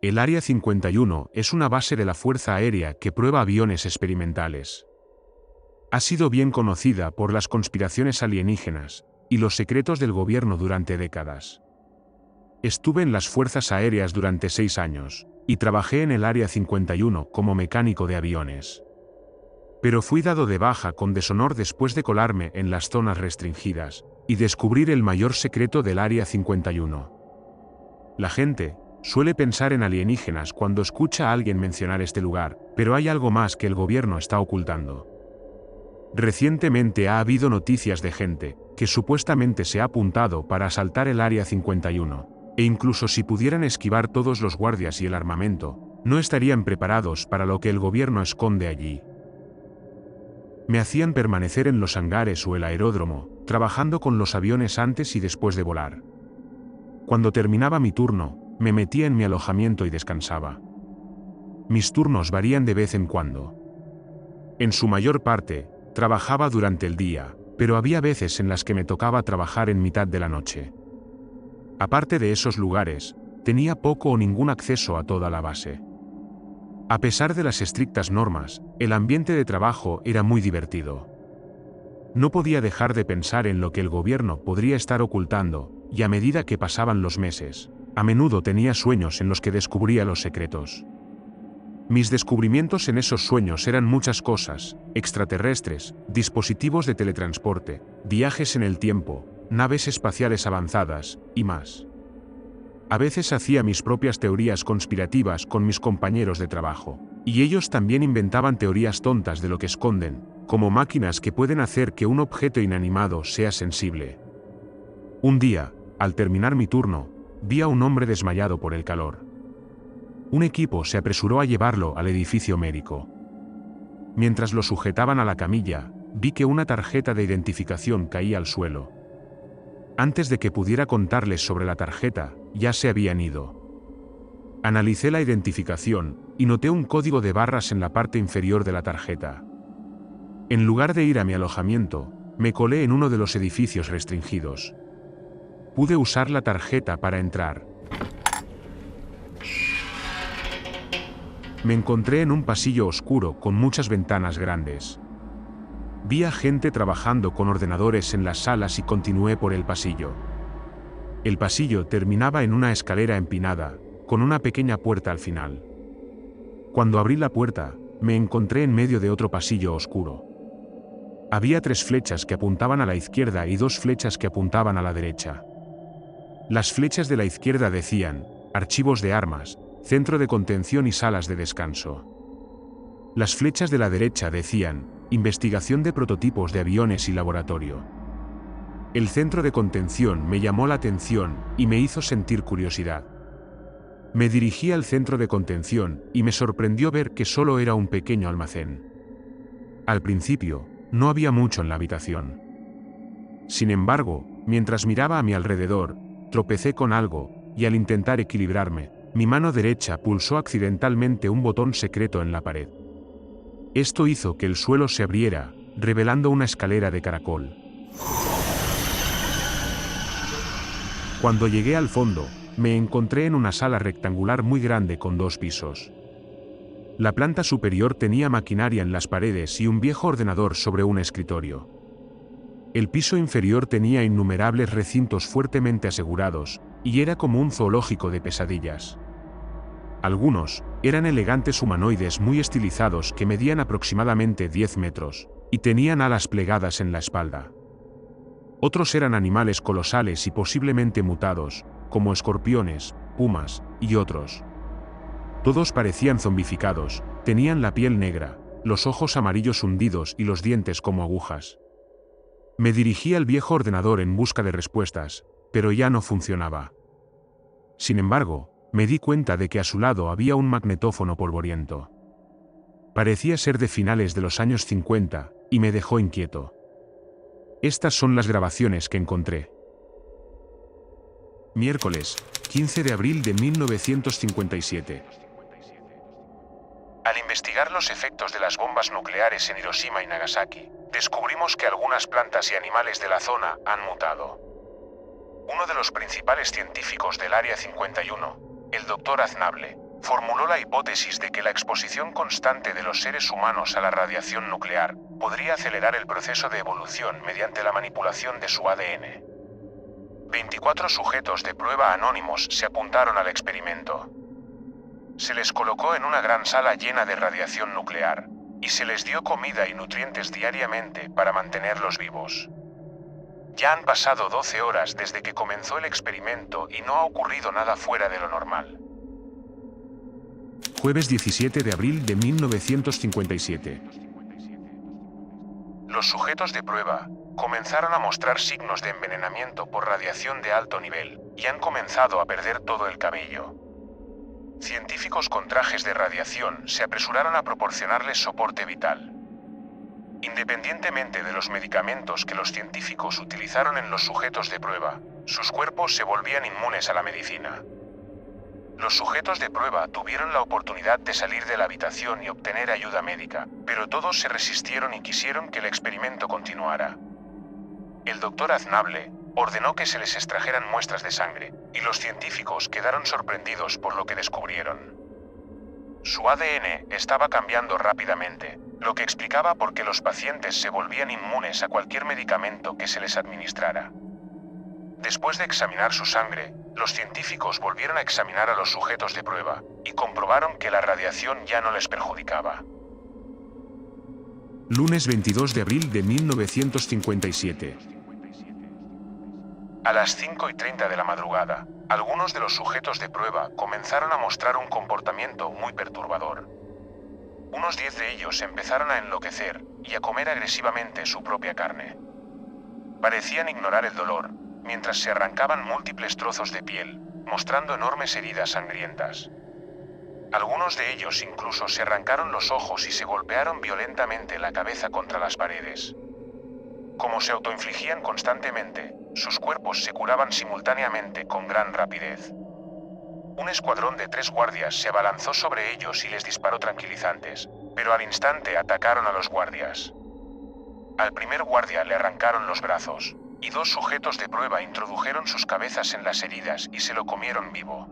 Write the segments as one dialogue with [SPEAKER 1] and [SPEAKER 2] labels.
[SPEAKER 1] El Área 51 es una base de la Fuerza Aérea que prueba aviones experimentales. Ha sido bien conocida por las conspiraciones alienígenas y los secretos del gobierno durante décadas. Estuve en las Fuerzas Aéreas durante 6 años, y trabajé en el Área 51 como mecánico de aviones. Pero fui dado de baja con deshonor después de colarme en las zonas restringidas y descubrir el mayor secreto del Área 51. La gente suele pensar en alienígenas cuando escucha a alguien mencionar este lugar, pero hay algo más que el gobierno está ocultando. Recientemente ha habido noticias de gente que supuestamente se ha apuntado para asaltar el Área 51, e incluso si pudieran esquivar todos los guardias y el armamento, no estarían preparados para lo que el gobierno esconde allí. Me hacían permanecer en los hangares o el aeródromo, trabajando con los aviones antes y después de volar. Cuando terminaba mi turno, me metía en mi alojamiento y descansaba. Mis turnos varían de vez en cuando. En su mayor parte, trabajaba durante el día, pero había veces en las que me tocaba trabajar en mitad de la noche. Aparte de esos lugares, tenía poco o ningún acceso a toda la base. A pesar de las estrictas normas, el ambiente de trabajo era muy divertido. No podía dejar de pensar en lo que el gobierno podría estar ocultando, y a medida que pasaban los meses, a menudo tenía sueños en los que descubría los secretos. Mis descubrimientos en esos sueños eran muchas cosas: extraterrestres, dispositivos de teletransporte, viajes en el tiempo, naves espaciales avanzadas, y más. A veces hacía mis propias teorías conspirativas con mis compañeros de trabajo, y ellos también inventaban teorías tontas de lo que esconden, como máquinas que pueden hacer que un objeto inanimado sea sensible. Un día, al terminar mi turno, vi a un hombre desmayado por el calor. Un equipo se apresuró a llevarlo al edificio médico. Mientras lo sujetaban a la camilla, vi que una tarjeta de identificación caía al suelo. Antes de que pudiera contarles sobre la tarjeta, ya se habían ido. Analicé la identificación y noté un código de barras en la parte inferior de la tarjeta. En lugar de ir a mi alojamiento, me colé en uno de los edificios restringidos. Pude usar la tarjeta para entrar. Me encontré en un pasillo oscuro con muchas ventanas grandes. Vi a gente trabajando con ordenadores en las salas y continué por el pasillo. El pasillo terminaba en una escalera empinada, con una pequeña puerta al final. Cuando abrí la puerta, me encontré en medio de otro pasillo oscuro. Había 3 flechas que apuntaban a la izquierda y 2 flechas que apuntaban a la derecha. Las flechas de la izquierda decían: archivos de armas, centro de contención y salas de descanso. Las flechas de la derecha decían: investigación de prototipos de aviones y laboratorio. El centro de contención me llamó la atención y me hizo sentir curiosidad. Me dirigí al centro de contención y me sorprendió ver que solo era un pequeño almacén. Al principio, no había mucho en la habitación. Sin embargo, mientras miraba a mi alrededor, tropecé con algo, y al intentar equilibrarme, mi mano derecha pulsó accidentalmente un botón secreto en la pared. Esto hizo que el suelo se abriera, revelando una escalera de caracol. Cuando llegué al fondo, me encontré en una sala rectangular muy grande con 2 pisos. La planta superior tenía maquinaria en las paredes y un viejo ordenador sobre un escritorio. El piso inferior tenía innumerables recintos fuertemente asegurados, y era como un zoológico de pesadillas. Algunos eran elegantes humanoides muy estilizados que medían aproximadamente 10 metros, y tenían alas plegadas en la espalda. Otros eran animales colosales y posiblemente mutados, como escorpiones, pumas, y otros. Todos parecían zombificados, tenían la piel negra, los ojos amarillos hundidos y los dientes como agujas. Me dirigí al viejo ordenador en busca de respuestas, pero ya no funcionaba. Sin embargo, me di cuenta de que a su lado había un magnetófono polvoriento. Parecía ser de finales de los años 50, y me dejó inquieto. Estas son las grabaciones que encontré. Miércoles, 15 de abril de 1957. Al investigar los efectos de las bombas nucleares en Hiroshima y Nagasaki, descubrimos que algunas plantas y animales de la zona han mutado. Uno de los principales científicos del Área 51, el Dr. Aznable, Formuló la hipótesis de que la exposición constante de los seres humanos a la radiación nuclear podría acelerar el proceso de evolución mediante la manipulación de su ADN. 24 sujetos de prueba anónimos se apuntaron al experimento. Se les colocó en una gran sala llena de radiación nuclear, y se les dio comida y nutrientes diariamente para mantenerlos vivos. Ya han pasado 12 horas desde que comenzó el experimento y no ha ocurrido nada fuera de lo normal. Jueves 17 de abril de 1957. Los sujetos de prueba comenzaron a mostrar signos de envenenamiento por radiación de alto nivel y han comenzado a perder todo el cabello. Científicos con trajes de radiación se apresuraron a proporcionarles soporte vital. Independientemente de los medicamentos que los científicos utilizaron en los sujetos de prueba, sus cuerpos se volvían inmunes a la medicina. Los sujetos de prueba tuvieron la oportunidad de salir de la habitación y obtener ayuda médica, pero todos se resistieron y quisieron que el experimento continuara. El doctor Aznable ordenó que se les extrajeran muestras de sangre, y los científicos quedaron sorprendidos por lo que descubrieron. Su ADN estaba cambiando rápidamente, lo que explicaba por qué los pacientes se volvían inmunes a cualquier medicamento que se les administrara. Después de examinar su sangre, los científicos volvieron a examinar a los sujetos de prueba y comprobaron que la radiación ya no les perjudicaba. Lunes 22 de abril de 1957. A las 5:30 de la madrugada, algunos de los sujetos de prueba comenzaron a mostrar un comportamiento muy perturbador. Unos 10 de ellos empezaron a enloquecer y a comer agresivamente su propia carne. Parecían ignorar el dolor, mientras se arrancaban múltiples trozos de piel, mostrando enormes heridas sangrientas. Algunos de ellos incluso se arrancaron los ojos y se golpearon violentamente la cabeza contra las paredes. Como se autoinfligían constantemente, sus cuerpos se curaban simultáneamente con gran rapidez. Un escuadrón de 3 guardias se abalanzó sobre ellos y les disparó tranquilizantes, pero al instante atacaron a los guardias. Al primer guardia le arrancaron los brazos, y 2 sujetos de prueba introdujeron sus cabezas en las heridas y se lo comieron vivo.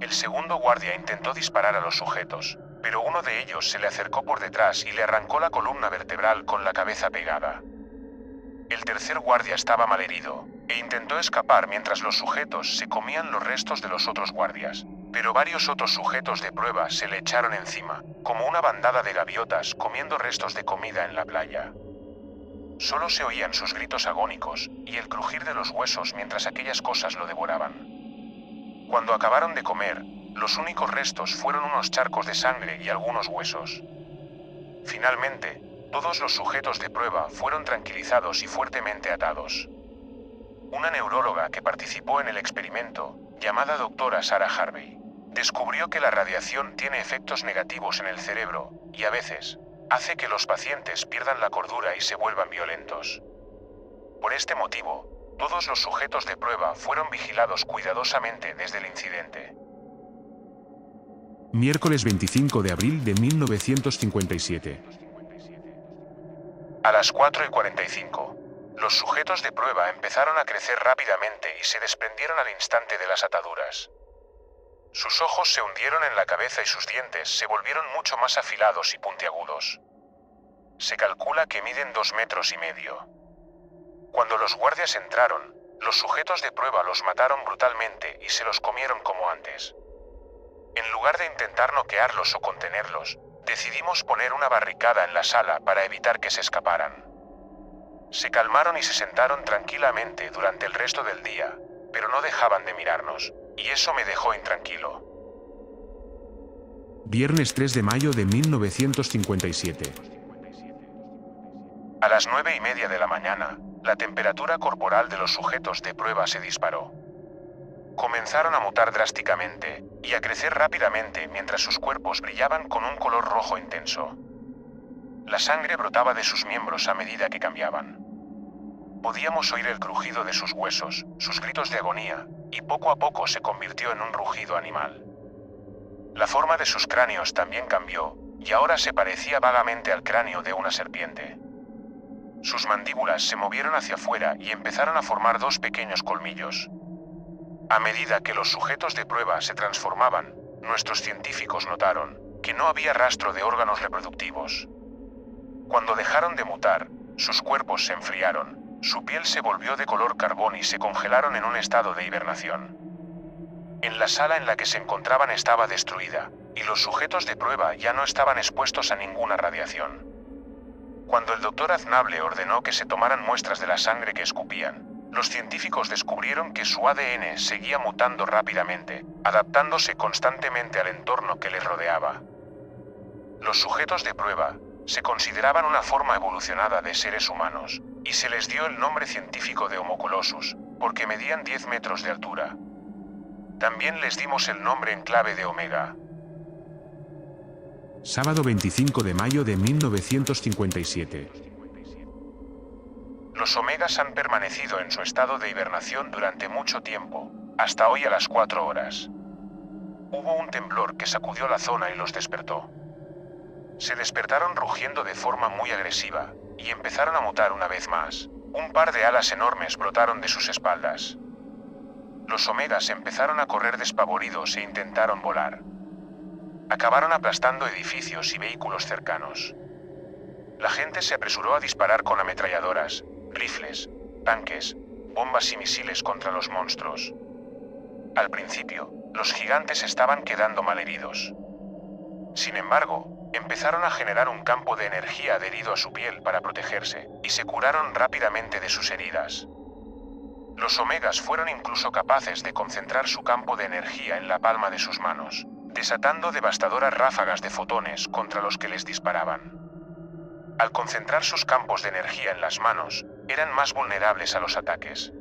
[SPEAKER 1] El segundo guardia intentó disparar a los sujetos, pero uno de ellos se le acercó por detrás y le arrancó la columna vertebral con la cabeza pegada. El tercer guardia estaba malherido, e intentó escapar mientras los sujetos se comían los restos de los otros guardias, pero varios otros sujetos de prueba se le echaron encima, como una bandada de gaviotas comiendo restos de comida en la playa. Solo se oían sus gritos agónicos y el crujir de los huesos mientras aquellas cosas lo devoraban. Cuando acabaron de comer, los únicos restos fueron unos charcos de sangre y algunos huesos. Finalmente, todos los sujetos de prueba fueron tranquilizados y fuertemente atados. Una neuróloga que participó en el experimento, llamada doctora Sarah Harvey, descubrió que la radiación tiene efectos negativos en el cerebro y a veces hace que los pacientes pierdan la cordura y se vuelvan violentos. Por este motivo, todos los sujetos de prueba fueron vigilados cuidadosamente desde el incidente. Miércoles 25 de abril de 1957. A las 4:45, los sujetos de prueba empezaron a crecer rápidamente y se desprendieron al instante de las ataduras. Sus ojos se hundieron en la cabeza y sus dientes se volvieron mucho más afilados y puntiagudos. Se calcula que miden 2,5 metros. Cuando los guardias entraron, los sujetos de prueba los mataron brutalmente y se los comieron como antes. En lugar de intentar noquearlos o contenerlos, decidimos poner una barricada en la sala para evitar que se escaparan. Se calmaron y se sentaron tranquilamente durante el resto del día, pero no dejaban de mirarnos, y eso me dejó intranquilo. Viernes 3 de mayo de 1957. A las 9:30 de la mañana, la temperatura corporal de los sujetos de prueba se disparó. Comenzaron a mutar drásticamente y a crecer rápidamente mientras sus cuerpos brillaban con un color rojo intenso. La sangre brotaba de sus miembros a medida que cambiaban. Podíamos oír el crujido de sus huesos, sus gritos de agonía, y poco a poco se convirtió en un rugido animal. La forma de sus cráneos también cambió, y ahora se parecía vagamente al cráneo de una serpiente. Sus mandíbulas se movieron hacia afuera y empezaron a formar 2 pequeños colmillos. A medida que los sujetos de prueba se transformaban, nuestros científicos notaron que no había rastro de órganos reproductivos. Cuando dejaron de mutar, sus cuerpos se enfriaron, su piel se volvió de color carbón y se congelaron en un estado de hibernación. En la sala en la que se encontraban estaba destruida, y los sujetos de prueba ya no estaban expuestos a ninguna radiación. Cuando el doctor Aznable ordenó que se tomaran muestras de la sangre que escupían, los científicos descubrieron que su ADN seguía mutando rápidamente, adaptándose constantemente al entorno que les rodeaba. Los sujetos de prueba se consideraban una forma evolucionada de seres humanos, y se les dio el nombre científico de Homo colossus, porque medían 10 metros de altura. También les dimos el nombre en clave de Omega. Sábado 25 de mayo de 1957. Los Omegas han permanecido en su estado de hibernación durante mucho tiempo, hasta hoy a las 4 horas. Hubo un temblor que sacudió la zona y los despertó. Se despertaron rugiendo de forma muy agresiva, y empezaron a mutar una vez más. Un par de alas enormes brotaron de sus espaldas. Los Omegas empezaron a correr despavoridos e intentaron volar. Acabaron aplastando edificios y vehículos cercanos. La gente se apresuró a disparar con ametralladoras, rifles, tanques, bombas y misiles contra los monstruos. Al principio, los gigantes estaban quedando malheridos. Sin embargo, empezaron a generar un campo de energía adherido a su piel para protegerse, y se curaron rápidamente de sus heridas. Los Omegas fueron incluso capaces de concentrar su campo de energía en la palma de sus manos, desatando devastadoras ráfagas de fotones contra los que les disparaban. Al concentrar sus campos de energía en las manos, eran más vulnerables a los ataques.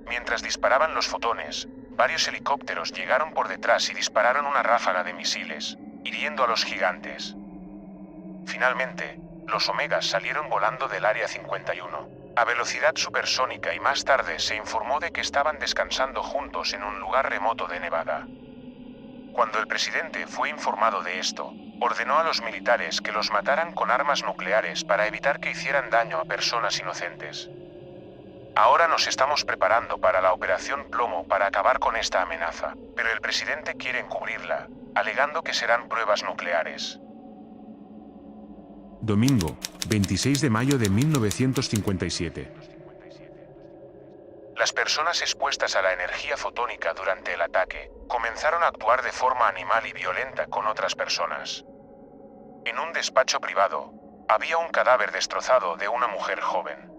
[SPEAKER 1] Mientras disparaban los fotones, varios helicópteros llegaron por detrás y dispararon una ráfaga de misiles, hiriendo a los gigantes. Finalmente, los Omegas salieron volando del Área 51, a velocidad supersónica, y más tarde se informó de que estaban descansando juntos en un lugar remoto de Nevada. Cuando el presidente fue informado de esto, ordenó a los militares que los mataran con armas nucleares para evitar que hicieran daño a personas inocentes. Ahora nos estamos preparando para la Operación Plomo para acabar con esta amenaza, pero el presidente quiere encubrirla, alegando que serán pruebas nucleares. Domingo, 26 de mayo de 1957. Las personas expuestas a la energía fotónica durante el ataque comenzaron a actuar de forma animal y violenta con otras personas. En un despacho privado, había un cadáver destrozado de una mujer joven.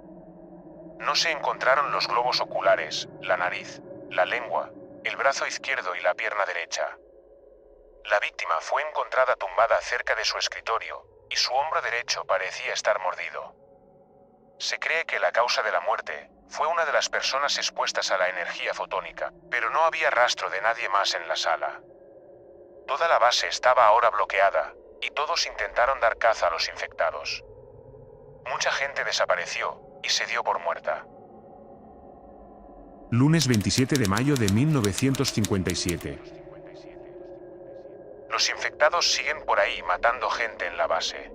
[SPEAKER 1] No se encontraron los globos oculares, la nariz, la lengua, el brazo izquierdo y la pierna derecha. La víctima fue encontrada tumbada cerca de su escritorio, y su hombro derecho parecía estar mordido. Se cree que la causa de la muerte fue una de las personas expuestas a la energía fotónica, pero no había rastro de nadie más en la sala. Toda la base estaba ahora bloqueada, y todos intentaron dar caza a los infectados. Mucha gente desapareció y se dio por muerta. Lunes 27 de mayo de 1957. Los infectados siguen por ahí matando gente en la base.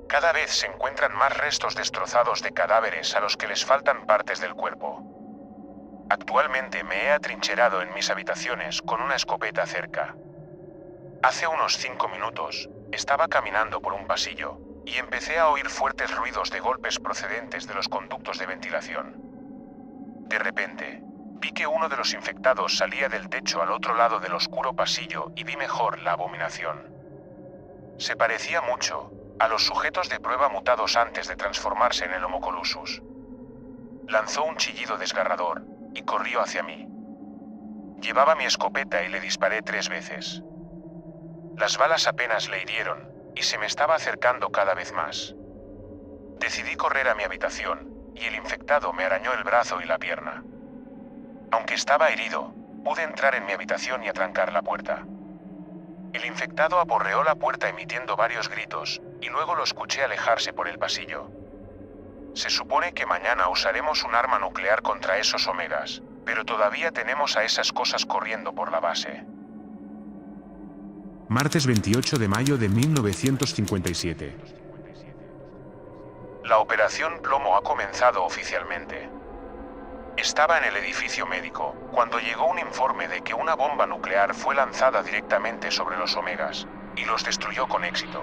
[SPEAKER 1] Cada vez se encuentran más restos destrozados de cadáveres a los que les faltan partes del cuerpo. Actualmente me he atrincherado en mis habitaciones con una escopeta cerca. Hace unos 5 minutos, estaba caminando por un pasillo, y empecé a oír fuertes ruidos de golpes procedentes de los conductos de ventilación. De repente, vi que uno de los infectados salía del techo al otro lado del oscuro pasillo y vi mejor la abominación. Se parecía mucho a los sujetos de prueba mutados antes de transformarse en el Homo colossus. Lanzó un chillido desgarrador y corrió hacia mí. Llevaba mi escopeta y le disparé 3 veces. Las balas apenas le hirieron y se me estaba acercando cada vez más. Decidí correr a mi habitación y el infectado me arañó el brazo y la pierna. Aunque estaba herido, pude entrar en mi habitación y atrancar la puerta. El infectado aporreó la puerta emitiendo varios gritos, y luego lo escuché alejarse por el pasillo. Se supone que mañana usaremos un arma nuclear contra esos Omegas, pero todavía tenemos a esas cosas corriendo por la base. Martes 28 de mayo de 1957. La Operación Plomo ha comenzado oficialmente. Estaba en el edificio médico, cuando llegó un informe de que una bomba nuclear fue lanzada directamente sobre los Omegas, y los destruyó con éxito.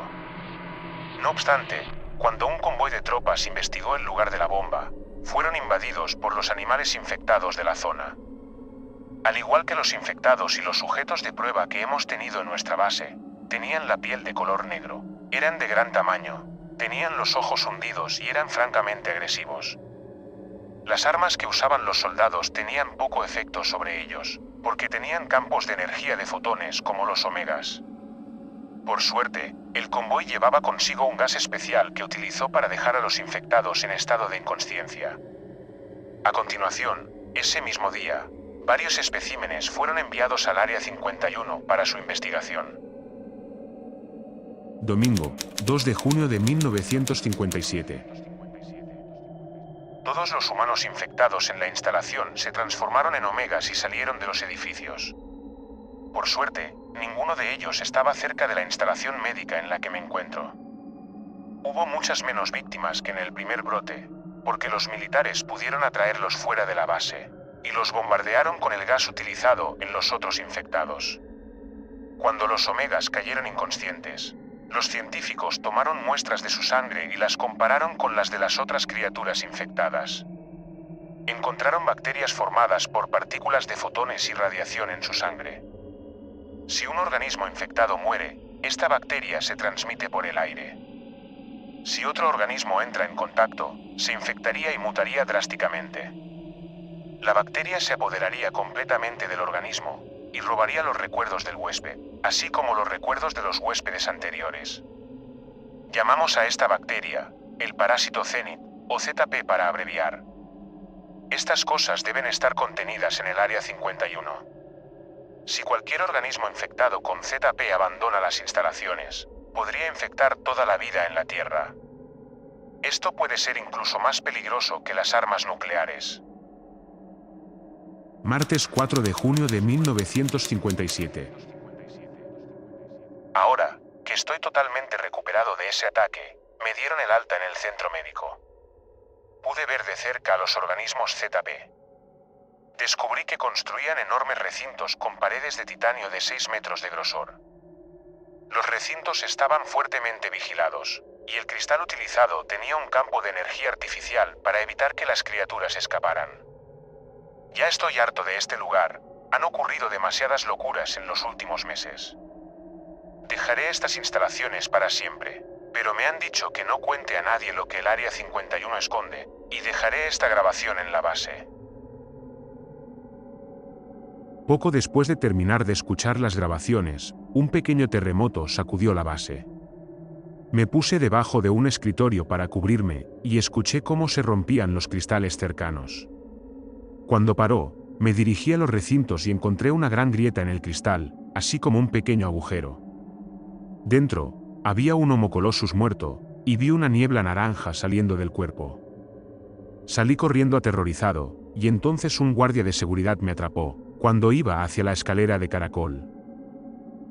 [SPEAKER 1] No obstante, cuando un convoy de tropas investigó el lugar de la bomba, fueron invadidos por los animales infectados de la zona. Al igual que los infectados y los sujetos de prueba que hemos tenido en nuestra base, tenían la piel de color negro, eran de gran tamaño, tenían los ojos hundidos y eran francamente agresivos. Las armas que usaban los soldados tenían poco efecto sobre ellos, porque tenían campos de energía de fotones como los Omegas. Por suerte, el convoy llevaba consigo un gas especial que utilizó para dejar a los infectados en estado de inconsciencia. A continuación, ese mismo día, varios especímenes fueron enviados al Área 51 para su investigación.
[SPEAKER 2] Domingo, 2 de junio de 1957.
[SPEAKER 1] Todos los humanos infectados en la instalación se transformaron en Omegas y salieron de los edificios. Por suerte, ninguno de ellos estaba cerca de la instalación médica en la que me encuentro. Hubo muchas menos víctimas que en el primer brote, porque los militares pudieron atraerlos fuera de la base, y los bombardearon con el gas utilizado en los otros infectados. Cuando los Omegas cayeron inconscientes, los científicos tomaron muestras de su sangre y las compararon con las de las otras criaturas infectadas. Encontraron bacterias formadas por partículas de fotones y radiación en su sangre. Si un organismo infectado muere, esta bacteria se transmite por el aire. Si otro organismo entra en contacto, se infectaría y mutaría drásticamente. La bacteria se apoderaría completamente del organismo y robaría los recuerdos del huésped, así como los recuerdos de los huéspedes anteriores. Llamamos a esta bacteria el parásito Zenith, o ZP para abreviar. Estas cosas deben estar contenidas en el Área 51. Si cualquier organismo infectado con ZP abandona las instalaciones, podría infectar toda la vida en la Tierra. Esto puede ser incluso más peligroso que las armas nucleares.
[SPEAKER 2] Martes 4 de junio de 1957.
[SPEAKER 1] Ahora, que estoy totalmente recuperado de ese ataque, me dieron el alta en el centro médico. Pude ver de cerca a los organismos ZP. Descubrí que construían enormes recintos con paredes de titanio de 6 metros de grosor. Los recintos estaban fuertemente vigilados, y el cristal utilizado tenía un campo de energía artificial para evitar que las criaturas escaparan. Ya estoy harto de este lugar, han ocurrido demasiadas locuras en los últimos meses. Dejaré estas instalaciones para siempre, pero me han dicho que no cuente a nadie lo que el Área 51 esconde, y dejaré esta grabación en la base.
[SPEAKER 2] Poco después de terminar de escuchar las grabaciones, un pequeño terremoto sacudió la base. Me puse debajo de un escritorio para cubrirme, y escuché cómo se rompían los cristales cercanos. Cuando paró, me dirigí a los recintos y encontré una gran grieta en el cristal, así como un pequeño agujero. Dentro, había un Homo colossus muerto, y vi una niebla naranja saliendo del cuerpo. Salí corriendo aterrorizado, y entonces un guardia de seguridad me atrapó, cuando iba hacia la escalera de caracol.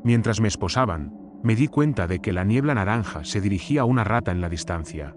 [SPEAKER 2] Mientras me esposaban, me di cuenta de que la niebla naranja se dirigía a una rata en la distancia.